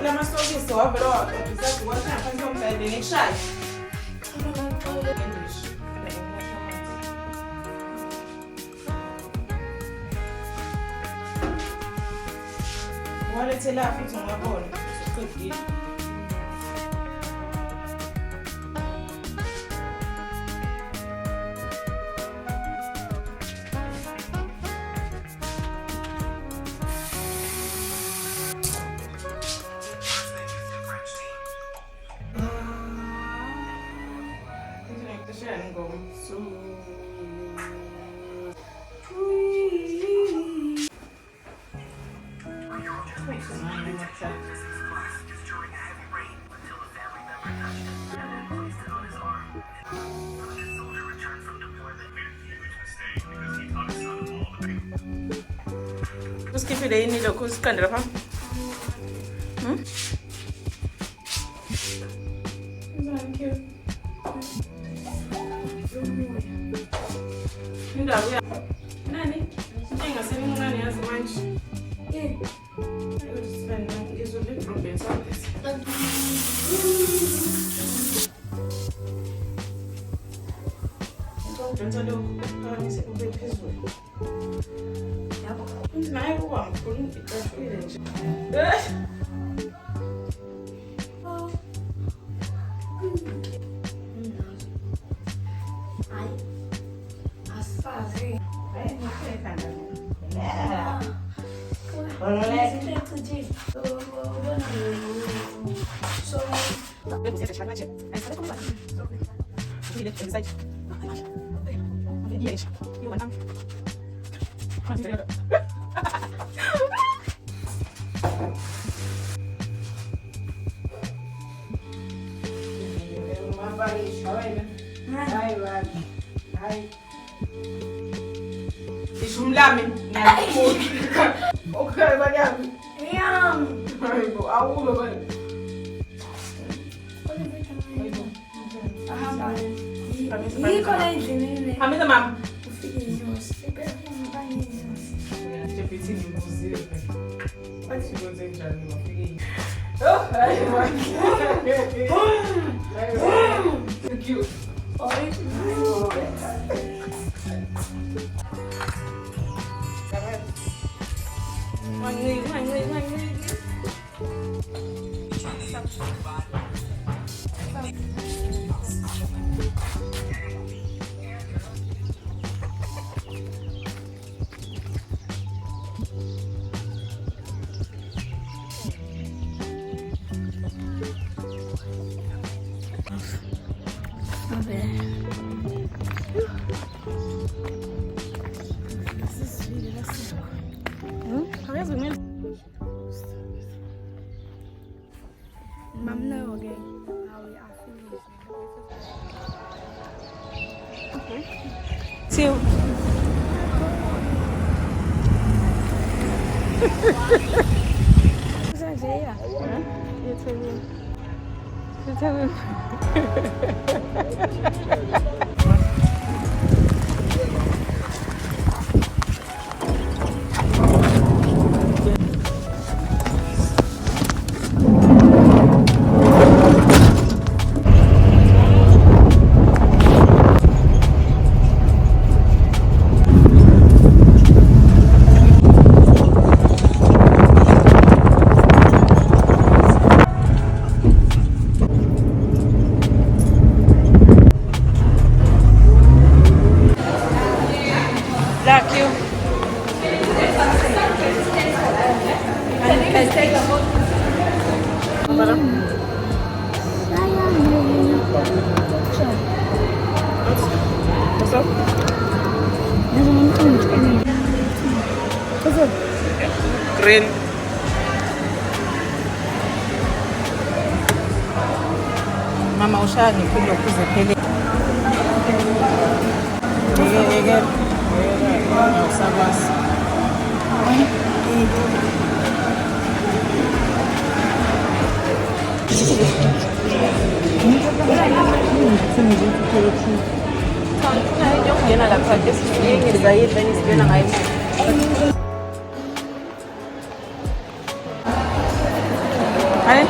Lama sorvisi var, però chissà guarda, penso un bel di chai. Vuole ce l'ha fatto un lavoro, tutti. Skip det in i lokal skandal va? Thank you. Ndio ya. Nani? Singa sema nani azimanje. Spend is a little bit on this. Don't do this in the peaceful. I want to eat that village. Ishumlami okay banyami yam ayibo awulo bani niko na injini hamida mama ufike nyusi chepiti ni muzile basi ngoze njani mafike oh ayibo thank you Mom, no, okay. How we are finished. Two. Green. Mama ushaya ngiphinde ukuze phele. Yeke. Usakwazi. Yena lapha esiyengizayidla benisibena ngayo. Hani?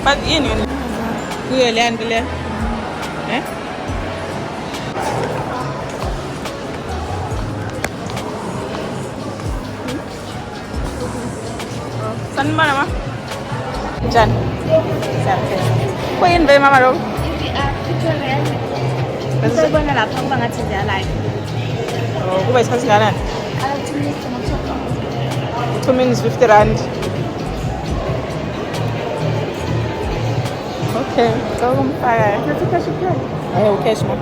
Bak yeni yeni. Kuyoleyan bile. Eh? San mana ma? Jan. Kuyin ba mama ro? Saya guna lapang banget sejalan. Oh, ku bai san jalan. 2 minutes 50 rand. Okay, go kumpaka. Suka. Ayo cash mo.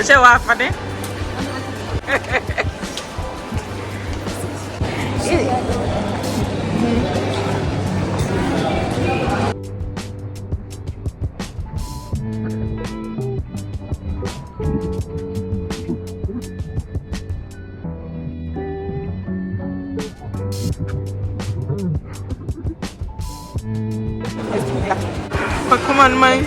Siya wafa din. Come on, man.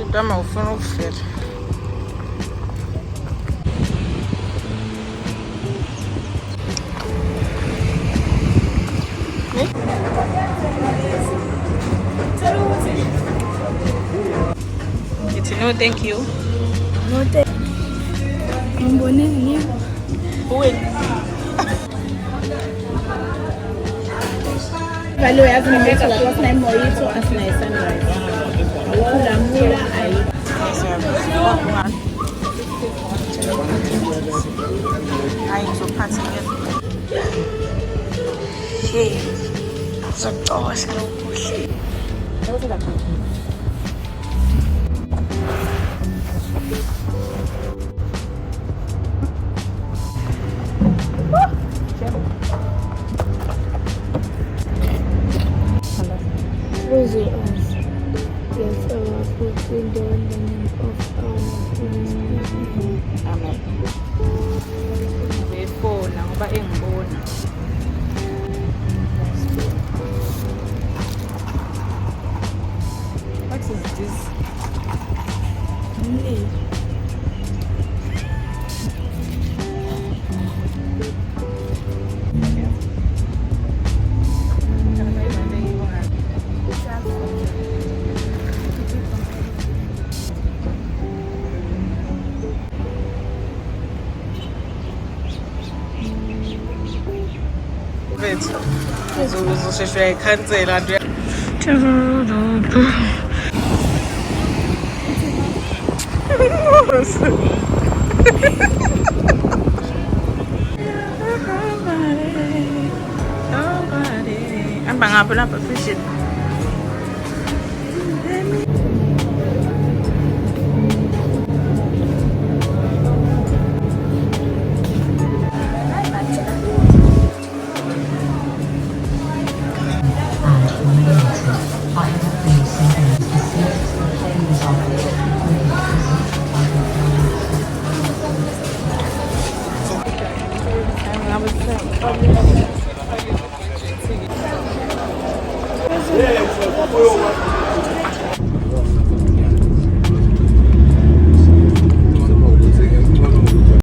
Dama ufuna ukufela. It's no thank you. No thank you. Mboneni. Wait. Vale, voy a poner la cosa en mojito hasta la sunrise. La mula ahí. Ay, ngizophatha ngeke. Hey. Uzocosha ukuhle. Yes, our food in the name of our Amen. Ngiyifona ngoba engibona. What is this? mfethu uzosheshe uyayikhansela nje. Hamba ngaphi lapha fishini? Yeah,